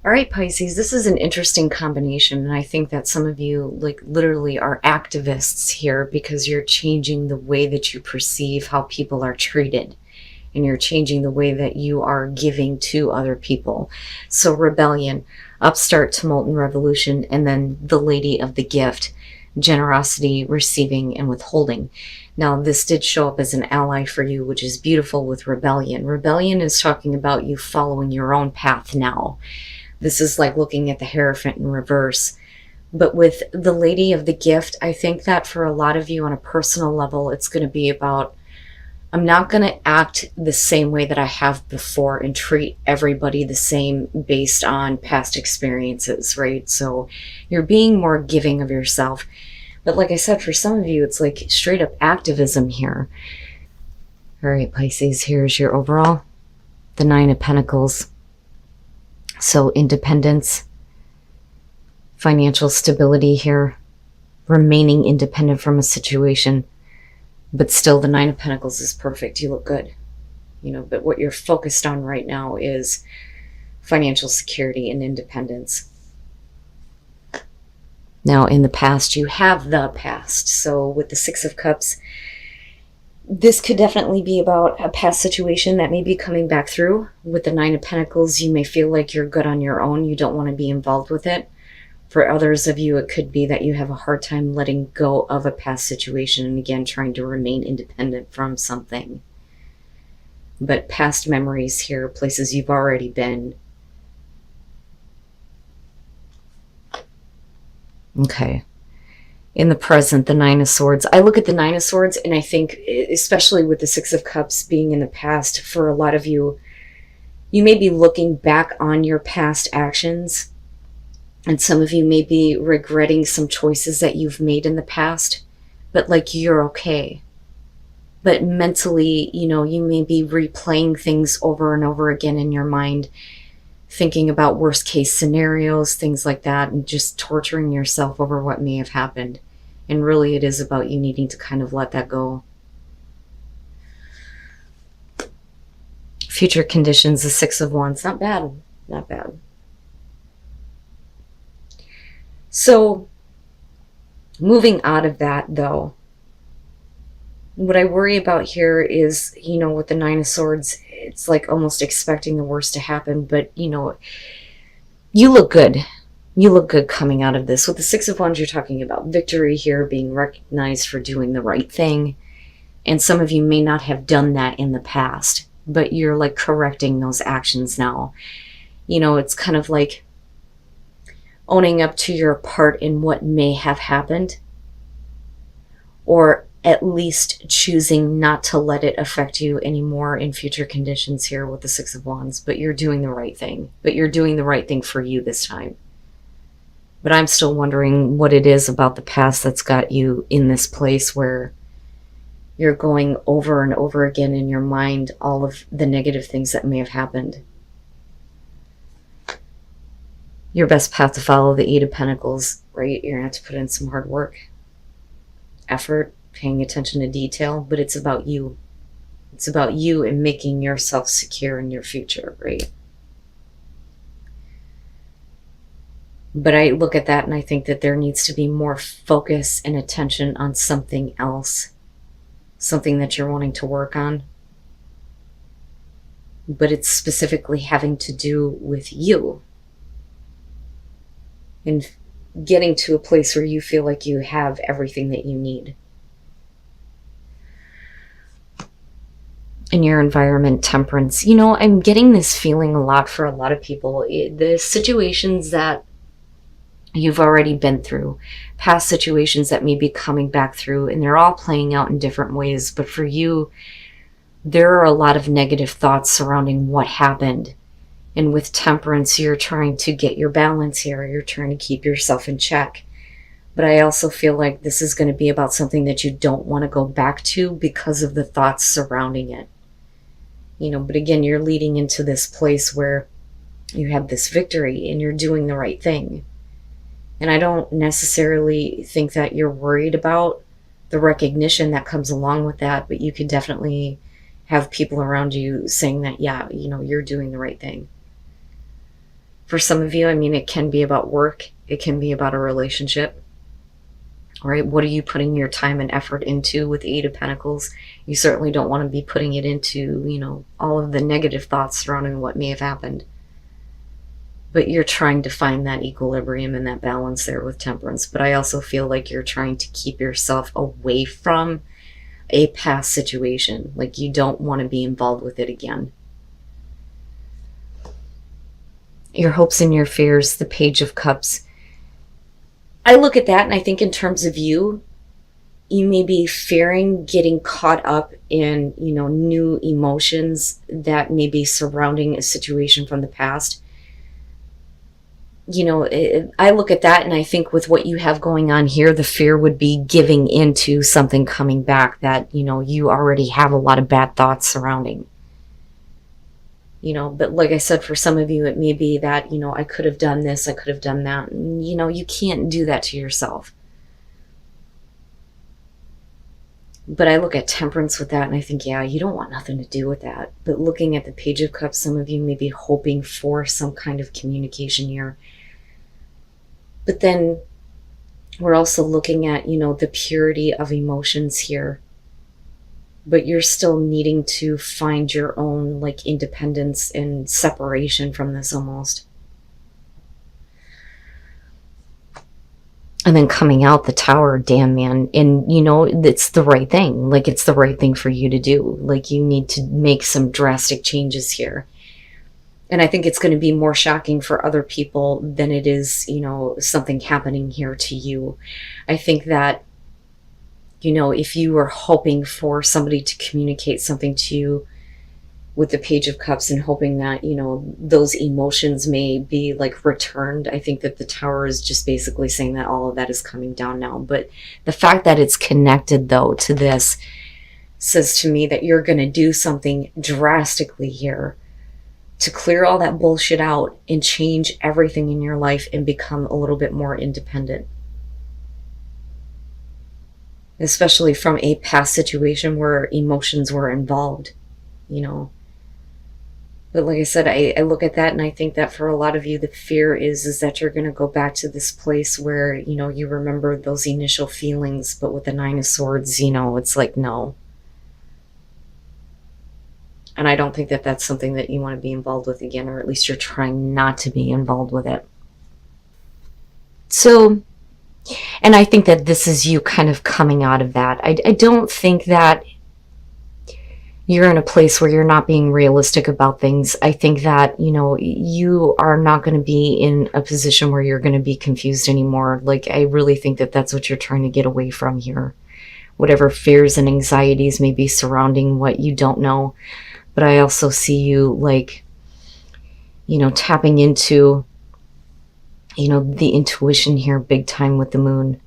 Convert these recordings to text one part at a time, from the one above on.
All right, Pisces, this is an interesting combination. And I think that some of you, like, literally are activists here because you're changing the way that you perceive how people are treated. And you're changing the way that you are giving to other people. So, rebellion, upstart, tumult, and revolution, and then the lady of the gift, generosity, receiving, and withholding. Now, this did show up as an ally for you, which is beautiful with rebellion. Rebellion is talking about you following your own path now. This is like looking at the Hierophant in reverse. But with the lady of the gift, I think that for a lot of you on a personal level, it's going to be about, I'm not going to act the same way that I have before and treat everybody the same based on past experiences, right? So you're being more giving of yourself. But like I said, for some of you, it's like straight up activism here. All right, Pisces, here's your overall. The Nine of Pentacles. So independence, financial stability here, remaining independent from a situation, but still the Nine of Pentacles is perfect. You look good, but what you're focused on right now is financial security and independence. Now, in the past, you have the past. So with the Six of Cups, this could definitely be about a past situation that may be coming back through. With the Nine of Pentacles, you may feel like you're good on your own. You don't want to be involved with it. For others of you, it could be that you have a hard time letting go of a past situation and again, trying to remain independent from something. But past memories here, places you've already been. Okay. In the present, the Nine of Swords. I look at the Nine of Swords and I think, especially with the Six of Cups being in the past, for a lot of you, you may be looking back on your past actions, and some of you may be regretting some choices that you've made in the past, but like you're okay. But mentally, you may be replaying things over and over again in your mind, thinking about worst case scenarios, things like that, and just torturing yourself over what may have happened. And really it is about you needing to kind of let that go. Future conditions, the Six of Wands. Not bad. Not bad. So, moving out of that though, what I worry about here is, with the Nine of Swords, it's like almost expecting the worst to happen, but you look good. You look good coming out of this. With the Six of Wands, you're talking about victory here, being recognized for doing the right thing. And some of you may not have done that in the past, but you're like correcting those actions now. It's kind of like owning up to your part in what may have happened, or at least choosing not to let it affect you anymore in future conditions here with the Six of Wands. But you're doing the right thing. But you're doing the right thing for you this time. But I'm still wondering what it is about the past that's got you in this place where you're going over and over again in your mind all of the negative things that may have happened. Your best path to follow, the Eight of Pentacles, right? You're going to have to put in some hard work, effort, paying attention to detail, but it's about you. It's about you and making yourself secure in your future, right? But I look at that and I think that there needs to be more focus and attention on something else, something that you're wanting to work on. But it's specifically having to do with you. And getting to a place where you feel like you have everything that you need. In your environment, temperance. I'm getting this feeling a lot for a lot of people. The situations that you've already been through, past situations that may be coming back through, and they're all playing out in different ways. But for you, there are a lot of negative thoughts surrounding what happened. And with temperance, you're trying to get your balance here. You're trying to keep yourself in check. But I also feel like this is going to be about something that you don't want to go back to because of the thoughts surrounding it. But again, you're leading into this place where you have this victory and you're doing the right thing. And I don't necessarily think that you're worried about the recognition that comes along with that, but you could definitely have people around you saying that, yeah, you're doing the right thing. For some of you, I mean, it can be about work. It can be about a relationship, right? What are you putting your time and effort into with the Eight of Pentacles? You certainly don't want to be putting it into, you know, all of the negative thoughts surrounding what may have happened. But you're trying to find that equilibrium and that balance there with Temperance. But I also feel like you're trying to keep yourself away from a past situation. Like you don't want to be involved with it again. Your hopes and your fears, the Page of Cups. I look at that and I think in terms of you, you may be fearing getting caught up in, you know, new emotions that may be surrounding a situation from the past. You know, I look at that and I think with what you have going on here, the fear would be giving into something coming back that, you know, you already have a lot of bad thoughts surrounding. You know, but like I said, for some of you, it may be that, you know, I could have done this, I could have done that. And, you know, you can't do that to yourself. But I look at Temperance with that and I think, yeah, you don't want nothing to do with that. But looking at the Page of Cups, some of you may be hoping for some kind of communication here. But then we're also looking at, you know, the purity of emotions here. But you're still needing to find your own, like, independence and separation from this almost. And then coming out the Tower, damn man. And, you know, it's the right thing. Like, it's the right thing for you to do. Like, you need to make some drastic changes here. And I think it's going to be more shocking for other people than it is, you know, something happening here to you. I think that, you know, if you were hoping for somebody to communicate something to you with the Page of Cups and hoping that, you know, those emotions may be like returned, I think that the Tower is just basically saying that all of that is coming down now. But the fact that it's connected though to this says to me that you're going to do something drastically here to clear all that bullshit out and change everything in your life and become a little bit more independent. Especially from a past situation where emotions were involved, you know. But like I said, I look at that and I think that for a lot of you, the fear is that you're going to go back to this place where, you know, you remember those initial feelings, but with the Nine of Swords, you know, it's like, no. And I don't think that that's something that you want to be involved with again, or at least you're trying not to be involved with it. So, and I think that this is you kind of coming out of that. I don't think that you're in a place where you're not being realistic about things. I think that, you know, you are not going to be in a position where you're going to be confused anymore. Like, I really think that that's what you're trying to get away from here. Whatever fears and anxieties may be surrounding what you don't know. But I also see you, like, you know, tapping into, you know, the intuition here big time with the Moon,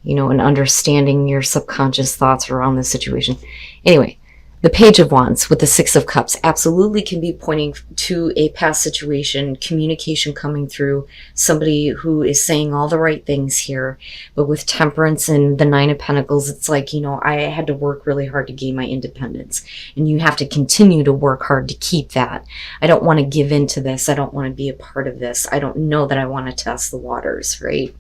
you know, and understanding your subconscious thoughts around this situation. Anyway, the Page of Wands with the Six of Cups absolutely can be pointing to a past situation, communication coming through, somebody who is saying all the right things here. But with Temperance and the Nine of Pentacles, it's like, you know, I had to work really hard to gain my independence. And you have to continue to work hard to keep that. I don't want to give in to this. I don't want to be a part of this. I don't know that I want to test the waters, right?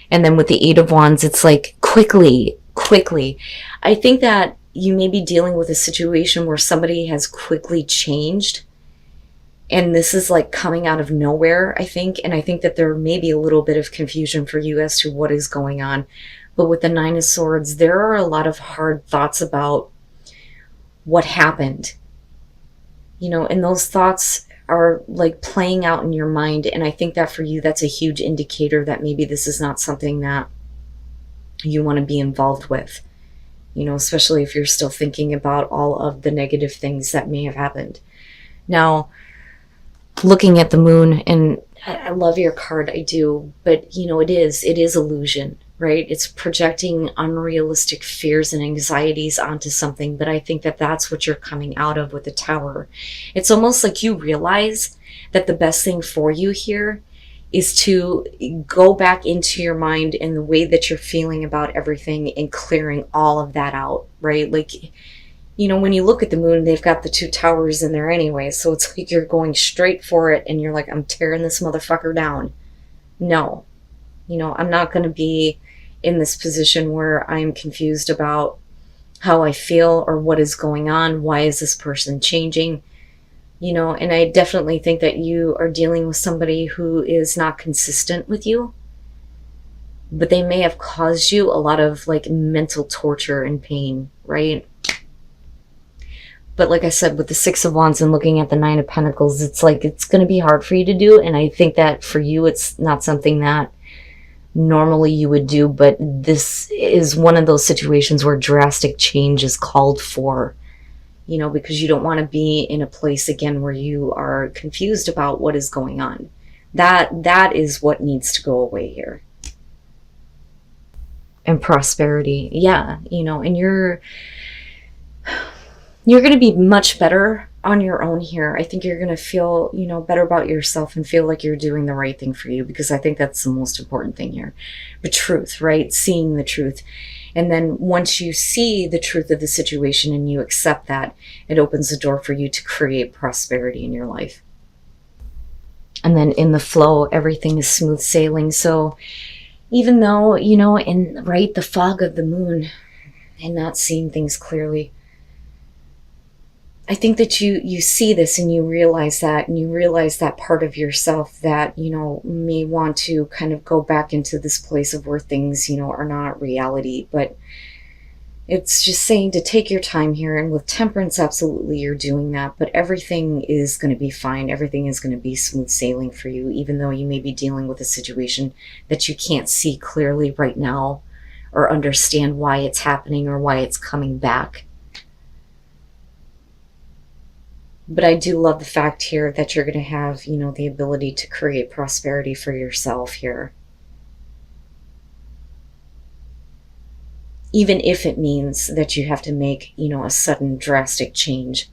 And then with the Eight of Wands, it's like quickly. I think that you may be dealing with a situation where somebody has quickly changed. And this is like coming out of nowhere, I think. And I think that there may be a little bit of confusion for you as to what is going on. But with the Nine of Swords, there are a lot of hard thoughts about what happened. You know, and those thoughts are like playing out in your mind. And I think that for you, that's a huge indicator that maybe this is not something that you want to be involved with. You know, especially if you're still thinking about all of the negative things that may have happened. Now, looking at the Moon, and I love your card, I do, but you know, it is illusion, right? It's projecting unrealistic fears and anxieties onto something, but I think that that's what you're coming out of with the Tower. It's almost like you realize that the best thing for you here is to go back into your mind and the way that you're feeling about everything and clearing all of that out, right? Like, You know, when you look at the moon, they've got the two towers in there anyway, so it's like you're going straight for it and you're like, I'm tearing this motherfucker down. No. You know, I'm not going to be in this position where I'm confused about how I feel or what is going on. Why is this person changing? You know, and I definitely think that you are dealing with somebody who is not consistent with you, but they may have caused you a lot of like mental torture and pain, right? But like I said, with the Six of Wands and looking at the Nine of Pentacles, it's like it's going to be hard for you to do. And I think that for you, it's not something that normally you would do, but this is one of those situations where drastic change is called for, you know, because you don't want to be in a place again where you are confused about what is going on. That is what needs to go away here. And prosperity, yeah, you know, and you're going to be much better on your own here. I think you're going to feel, you know, better about yourself and feel like you're doing the right thing for you, because I think that's the most important thing here. The truth, right? Seeing the truth. And then once you see the truth of the situation and you accept that, it opens the door for you to create prosperity in your life. And then in the flow, everything is smooth sailing. So even though, you know, in right, the fog of the moon and not seeing things clearly, I think that you see this and you realize that, and you realize that part of yourself that, you know, may want to kind of go back into this place of where things, you know, are not reality. But it's just saying to take your time here, and with temperance, absolutely you're doing that, but everything is going to be fine. Everything is going to be smooth sailing for you, even though you may be dealing with a situation that you can't see clearly right now or understand why it's happening or why it's coming back. But I do love the fact here that you're going to have, you know, the ability to create prosperity for yourself here. Even if it means that you have to make, you know, a sudden drastic change.